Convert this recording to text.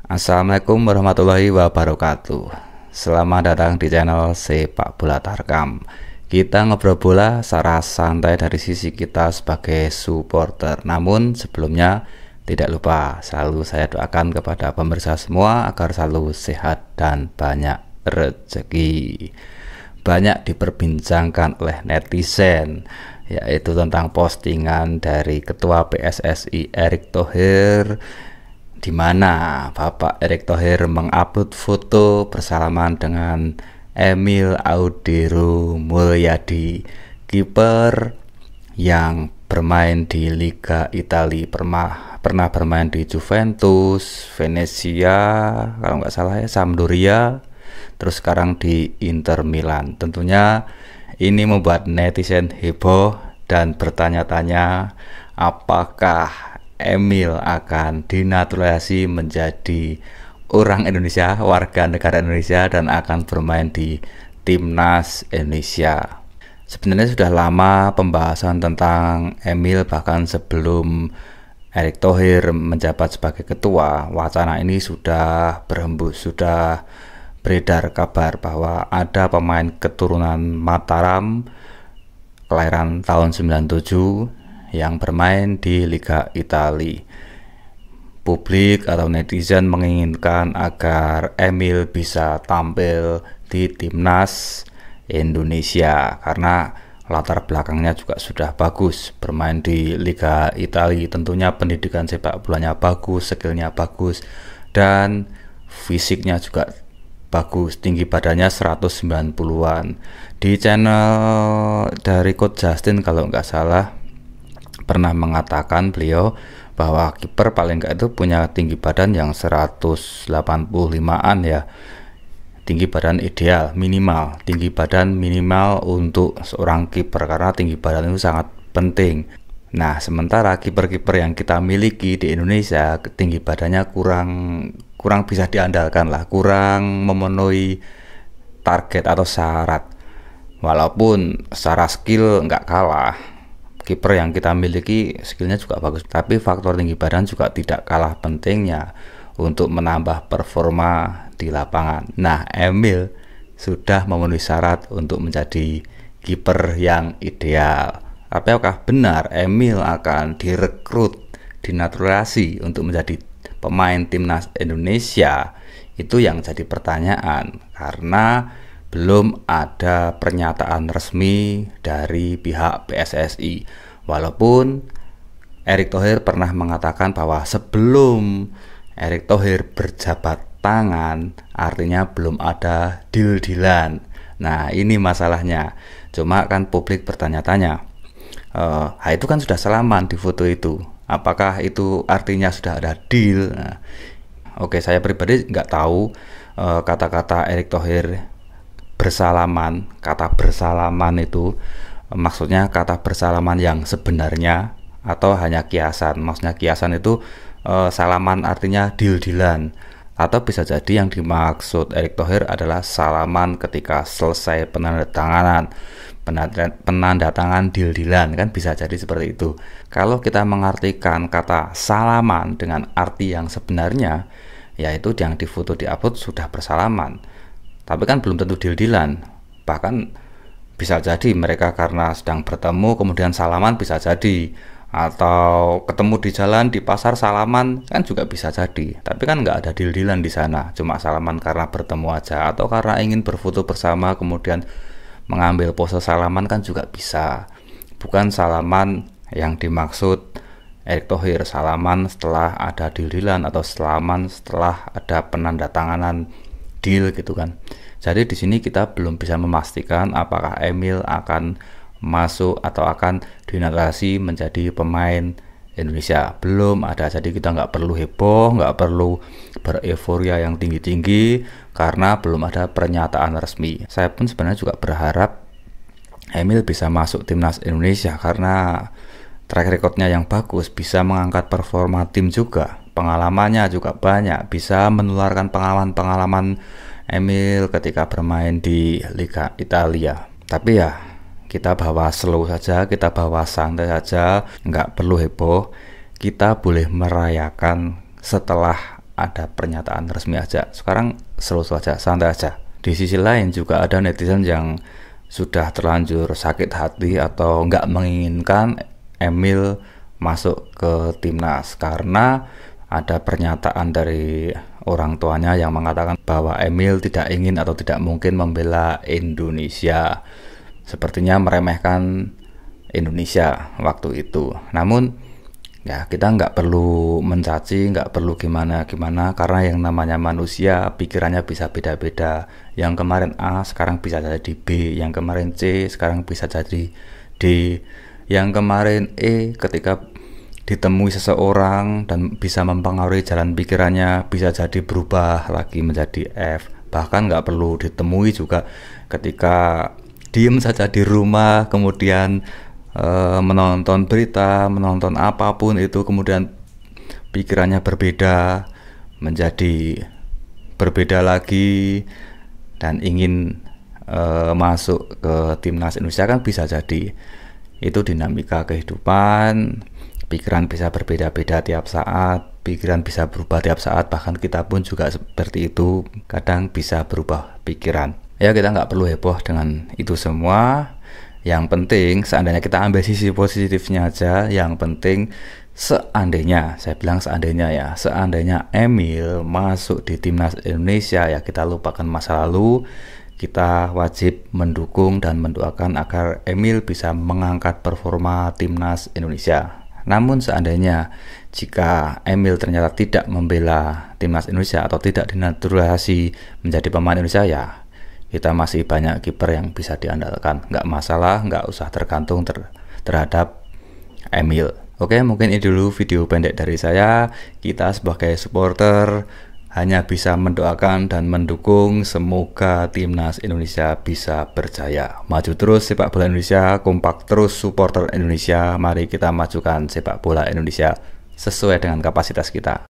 Assalamualaikum warahmatullahi wabarakatuh. Selamat datang di channel Sepak Bola Tarkam. Kita ngobrol bola secara santai dari sisi kita sebagai supporter. Namun sebelumnya tidak lupa selalu saya doakan kepada pemirsa semua agar selalu sehat dan banyak rezeki. Banyak diperbincangkan oleh netizen, yaitu tentang postingan dari Ketua PSSI Erick Thohir, di mana Bapak Erick Thohir mengupload foto bersalaman dengan Emil Audero Mulyadi, kiper yang bermain di Liga Italia, pernah bermain di Juventus, Venezia, kalau nggak salah ya, Sampdoria, terus sekarang di Inter Milan. Tentunya ini membuat netizen heboh dan bertanya-tanya apakah Emil akan dinaturalisasi menjadi orang Indonesia, warga negara Indonesia, dan akan bermain di timnas Indonesia. Sebenarnya sudah lama pembahasan tentang Emil, bahkan sebelum Erick Thohir menjabat sebagai ketua, wacana ini sudah berhembus, sudah beredar kabar bahwa ada pemain keturunan Mataram kelahiran tahun 97 yang bermain di Liga Italia. Publik atau netizen menginginkan agar Emil bisa tampil di timnas Indonesia karena latar belakangnya juga sudah bagus, bermain di Liga Italia. Tentunya pendidikan sepak bolanya bagus, skillnya bagus, dan fisiknya juga bagus, tinggi badannya 190-an. Di channel dari Coach Justin kalau nggak salah pernah mengatakan beliau bahwa kiper paling nggak itu punya tinggi badan yang 185-an ya, tinggi badan ideal, minimal tinggi badan minimal untuk seorang kiper, karena tinggi badan itu sangat penting. Nah, sementara kiper-kiper yang kita miliki di Indonesia tinggi badannya kurang bisa diandalkan lah, kurang memenuhi target atau syarat. Walaupun secara skill nggak kalah, kiper yang kita miliki skillnya juga bagus, tapi faktor tinggi badan juga tidak kalah pentingnya untuk menambah performa di lapangan. Nah, Emil sudah memenuhi syarat untuk menjadi kiper yang ideal. Apakah benar Emil akan direkrut, dinaturalisasi untuk menjadi pemain timnas Indonesia? Itu yang jadi pertanyaan, karena belum ada pernyataan resmi dari pihak PSSI. Walaupun Erick Thohir pernah mengatakan bahwa sebelum Erick Thohir berjabat tangan, artinya belum ada deal-dealan. Nah, ini masalahnya. Cuma kan publik bertanya-tanya, itu kan sudah salaman di foto itu, apakah itu artinya sudah ada deal? Nah, oke, saya pribadi nggak tahu kata-kata Erick Thohir bersalaman, kata bersalaman itu maksudnya kata bersalaman yang sebenarnya atau hanya kiasan. Maksudnya kiasan itu salaman artinya deal-dealan, atau bisa jadi yang dimaksud Erick Thohir adalah salaman ketika selesai penandatangan deal-dealan, kan bisa jadi seperti itu. Kalau kita mengartikan kata salaman dengan arti yang sebenarnya, yaitu yang difoto diupload sudah bersalaman, tapi kan belum tentu deal-dealan. Bahkan bisa jadi mereka karena sedang bertemu kemudian salaman, bisa jadi, atau ketemu di jalan, di pasar salaman, kan juga bisa jadi. Tapi kan nggak ada deal-dealan di sana, cuma salaman karena bertemu aja, atau karena ingin berfoto bersama kemudian mengambil pose salaman, kan juga bisa. Bukan salaman yang dimaksud Erick Thohir, salaman setelah ada deal-dealan atau salaman setelah ada penandatanganan deal gitu kan. Jadi di sini kita belum bisa memastikan apakah Emil akan masuk atau akan dinaturalisasi menjadi pemain Indonesia. Belum ada, jadi kita nggak perlu heboh, nggak perlu bereforia yang tinggi-tinggi karena belum ada pernyataan resmi. Saya pun sebenarnya juga berharap Emil bisa masuk timnas Indonesia karena track recordnya yang bagus, bisa mengangkat performa tim juga, pengalamannya juga banyak, bisa menularkan pengalaman-pengalaman Emil ketika bermain di Liga Italia. Tapi ya kita bawa slow saja, kita bawa santai saja, nggak perlu heboh. Kita boleh merayakan setelah ada pernyataan resmi aja. Sekarang slow aja, santai aja. Di sisi lain juga ada netizen yang sudah terlanjur sakit hati atau nggak menginginkan Emil masuk ke timnas karena ada pernyataan dari orang tuanya yang mengatakan bahwa Emil tidak ingin atau tidak mungkin membela Indonesia. Sepertinya meremehkan Indonesia waktu itu. Namun ya kita nggak perlu mencaci, nggak perlu gimana-gimana, karena yang namanya manusia pikirannya bisa beda-beda. Yang kemarin A sekarang bisa jadi B, yang kemarin C sekarang bisa jadi D, yang kemarin E ketika ditemui seseorang dan bisa mempengaruhi jalan pikirannya bisa jadi berubah lagi menjadi F. Bahkan nggak perlu ditemui juga, ketika diem saja di rumah kemudian menonton berita, menonton apapun itu, kemudian pikirannya berbeda menjadi berbeda lagi dan ingin masuk ke timnas Indonesia, kan bisa jadi. Itu dinamika kehidupan. Pikiran bisa berbeda-beda tiap saat, pikiran bisa berubah tiap saat, bahkan kita pun juga seperti itu, kadang bisa berubah pikiran. Ya kita nggak perlu heboh dengan itu semua. Yang penting seandainya kita ambil sisi positifnya aja. Yang penting seandainya, saya bilang seandainya ya, seandainya Emil masuk di timnas Indonesia, ya kita lupakan masa lalu. Kita wajib mendukung dan mendoakan agar Emil bisa mengangkat performa timnas Indonesia. Namun seandainya jika Emil ternyata tidak membela timnas Indonesia atau tidak dinaturalisasi menjadi pemain Indonesia, ya kita masih banyak kiper yang bisa diandalkan. Nggak masalah, nggak usah tergantung terhadap Emil. Oke, mungkin ini dulu video pendek dari saya. Kita sebagai supporter hanya bisa mendoakan dan mendukung semoga timnas Indonesia bisa berjaya. Maju terus sepak bola Indonesia, kompak terus supporter Indonesia. Mari kita majukan sepak bola Indonesia sesuai dengan kapasitas kita.